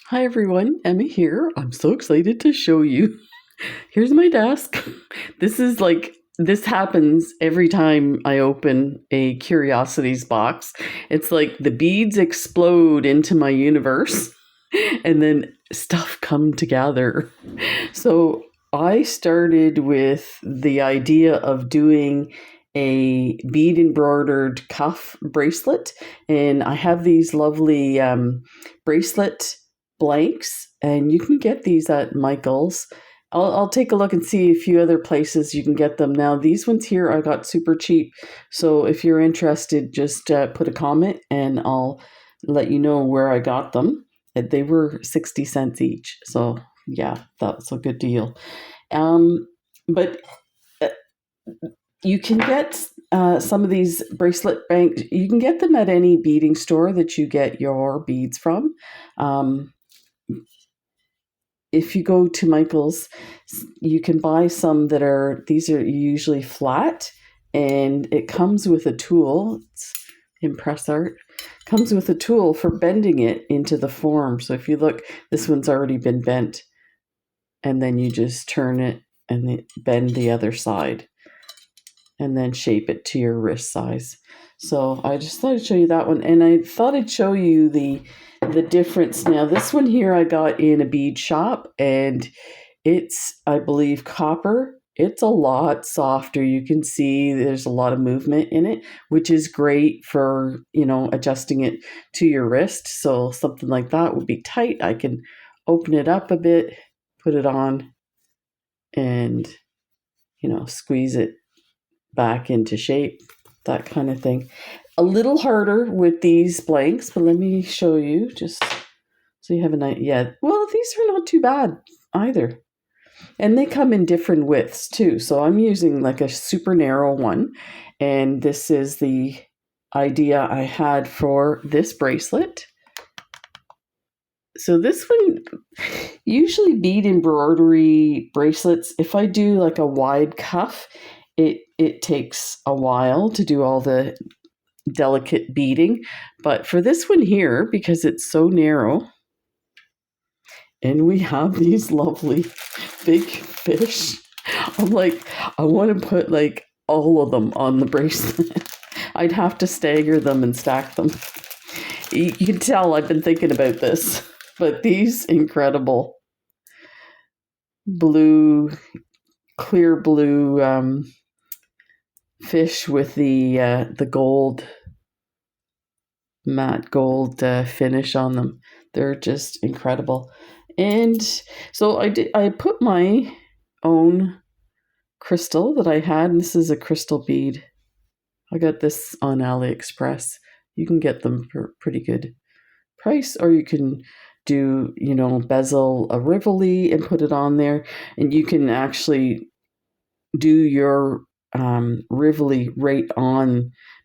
Hi everyone, Emma here. I'm so excited to show you. Here's my desk. This happens every time I open a Curiosities box. It's like the beads explode into my universe and then stuff come together. So I started with the idea of doing a bead embroidered cuff bracelet, and I have these lovely bracelet blanks, and you can get these at Michael's. I'll take a look and see a few other places you can get them. Now, these ones here I got super cheap, so if you're interested, just put a comment and I'll let you know where I got them. They were 60 cents each, so yeah, that's a good deal. But uh, you can get some of these bracelet banks. You can get them at any beading store that you get your beads from. If you go to Michael's, you can buy some these are usually flat, and it comes with a tool. It's Impress Art. Comes with a tool for bending it into the form. So if you look, this one's already been bent, and then you just turn it and bend the other side, and then shape it to your wrist size. So I just thought I'd show you that one, and I thought I'd show you the difference. Now, this one here I got in a bead shop, and it's, I believe, copper. It's a lot softer. You can see there's a lot of movement in it, which is great for, adjusting it to your wrist. So something like that would be tight. I can open it up a bit, put it on, and, squeeze it back into shape, that kind of thing. A little harder with these blanks, but let me show you just so you have an idea. Yeah, well, these are not too bad either. And they come in different widths too. So I'm using like a super narrow one. And this is the idea I had for this bracelet. So this one, usually bead embroidery bracelets, if I do like a wide cuff, it takes a while to do all the delicate beading. But for this one here, because it's so narrow, and we have these lovely big fish, I'm like, I want to put like all of them on the bracelet. I'd have to stagger them and stack them. You can tell I've been thinking about this. But these incredible clear blue fish with the gold, matte gold finish on them, they're just incredible. And so I put my own crystal that I had, and this is a crystal bead. I got this on AliExpress. You can get them for pretty good price, or you can do, bezel a Rivoli and put it on there, and you can actually do your Rivoli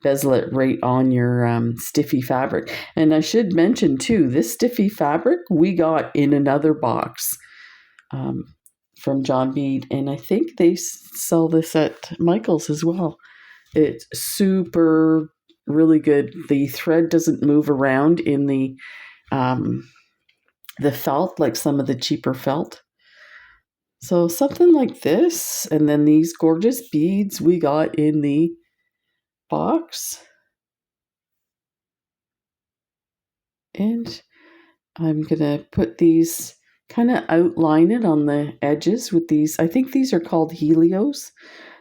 bezel it right on your stiffy fabric. And I should mention too, this stiffy fabric we got in another box from John Bead, and I think they sell this at Michael's as well. It's super, really good. The thread doesn't move around in the felt like some of the cheaper felt. So something like this, and then these gorgeous beads we got in the box. And I'm gonna put these, kind of outline it on the edges with these. I think these are called helios.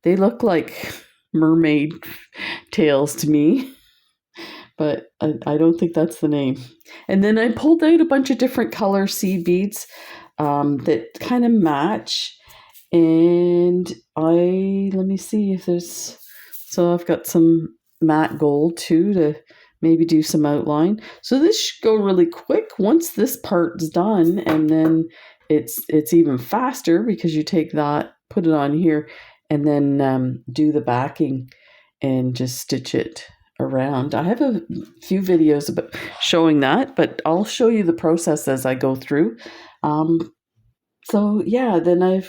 They look like mermaid tails to me, but I don't think that's the name. And then I pulled out a bunch of different color seed beads that kind of match. And let me see if there's, so I've got some matte gold too to maybe do some outline. So this should go really quick once this part's done, and then it's even faster because you take that, put it on here, and then do the backing and just stitch it around. I have a few videos about showing that, but I'll show you the process as I go through. So yeah, then I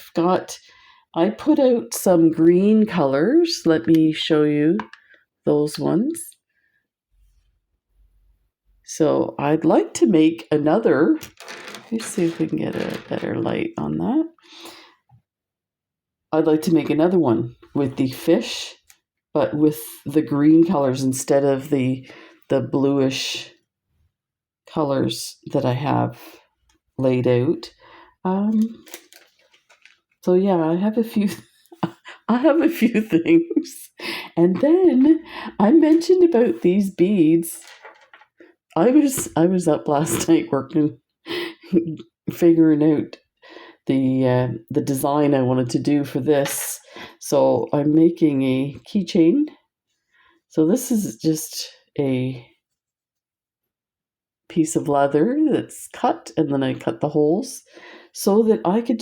put out some green colors. Let me show you those ones. So I'd like to make another Let's see if we can get a better light on that. I'd like to make another one with the fish, but with the green colors instead of the bluish colors that I have laid out. So yeah, I have a few things. And then I mentioned about these beads. I was up last night working, figuring out the design I wanted to do for this. So I'm making a keychain. So this is just a piece of leather that's cut, and then I cut the holes so that I could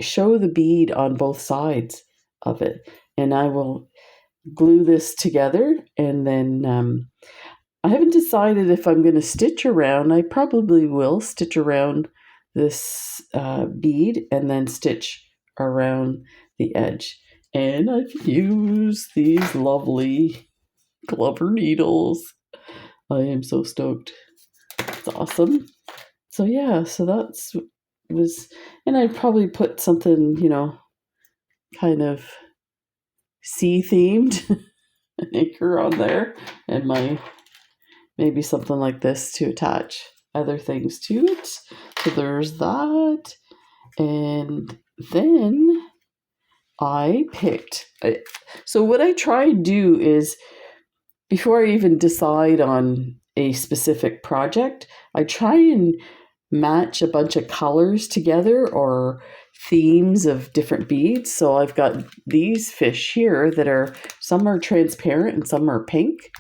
show the bead on both sides of it. And I will glue this together, and then I haven't decided if I'm going to stitch around. I probably will stitch around this bead and then stitch around the edge. And I've used these lovely Glover needles. I am so stoked. It's awesome. So yeah, so and I'd probably put something, kind of sea themed, an anchor on there, and maybe something like this to attach other things to it. So there's that. And then I picked. So what I try to do is, before I even decide on a specific project, I try and match a bunch of colors together or themes of different beads. So I've got these fish here that some are transparent and some are pink.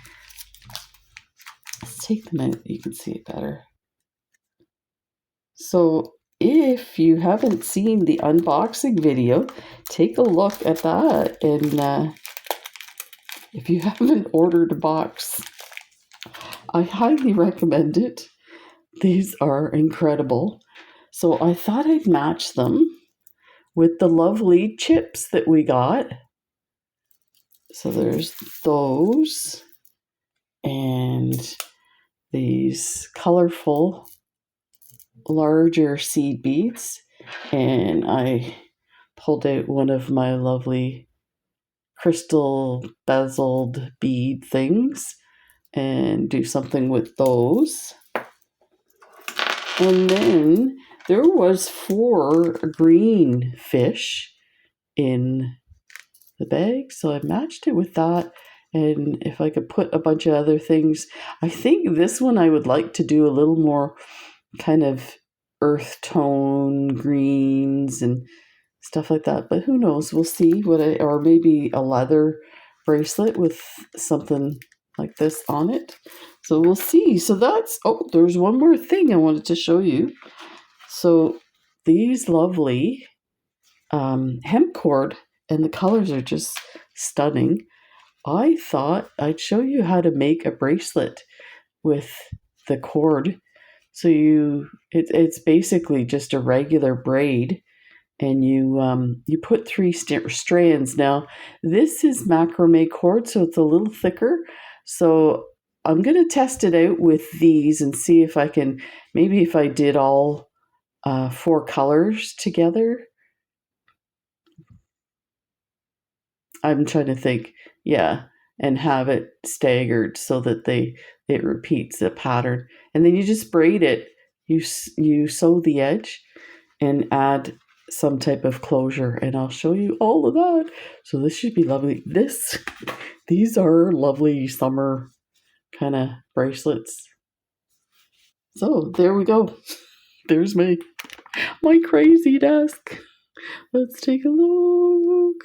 Let's take them out, you can see it better. So if you haven't seen the unboxing video, take a look at that. And if you haven't ordered a box, I highly recommend it. These are incredible. So I thought I'd match them with the lovely chips that we got. So there's those and these colorful larger seed beads. And I pulled out one of my lovely crystal bezeled bead things and do something with those. And then there was 4 green fish in the bag, so I matched it with that. And if I could put a bunch of other things, I think this one I would like to do a little more kind of earth tone greens and stuff like that. But who knows? We'll see or maybe a leather bracelet with something like this on it. So we'll see. So there's one more thing I wanted to show you. So these lovely hemp cord, and the colors are just stunning. I thought I'd show you how to make a bracelet with the cord. So it's basically just a regular braid, and you put 3 strands. Now this is macrame cord, so it's a little thicker. So I'm going to test it out with these and see if I can, maybe if I did all 4 colors together. I'm trying to think, yeah, and have it staggered so that it repeats the pattern. And then you just braid it. You sew the edge and add some type of closure, and I'll show you all of that. So this should be lovely. These are lovely summer kind of bracelets. So there we go. There's my crazy desk. Let's take a look.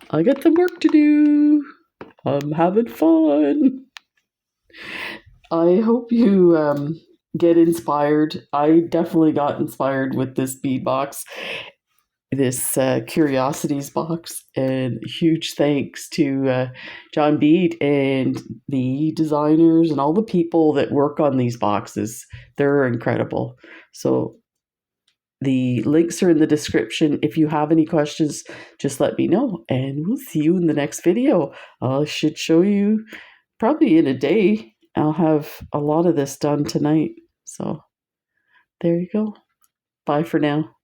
I got some work to do. I'm having fun. I hope you get inspired. I definitely got inspired with this bead box, this Curiosities box, and huge thanks to John Bead and the designers and all the people that work on these boxes. They're incredible. So the links are in the description. If you have any questions, just let me know, and we'll see you in the next video. I should show you probably in a day. I'll have a lot of this done tonight. So there you go. Bye for now.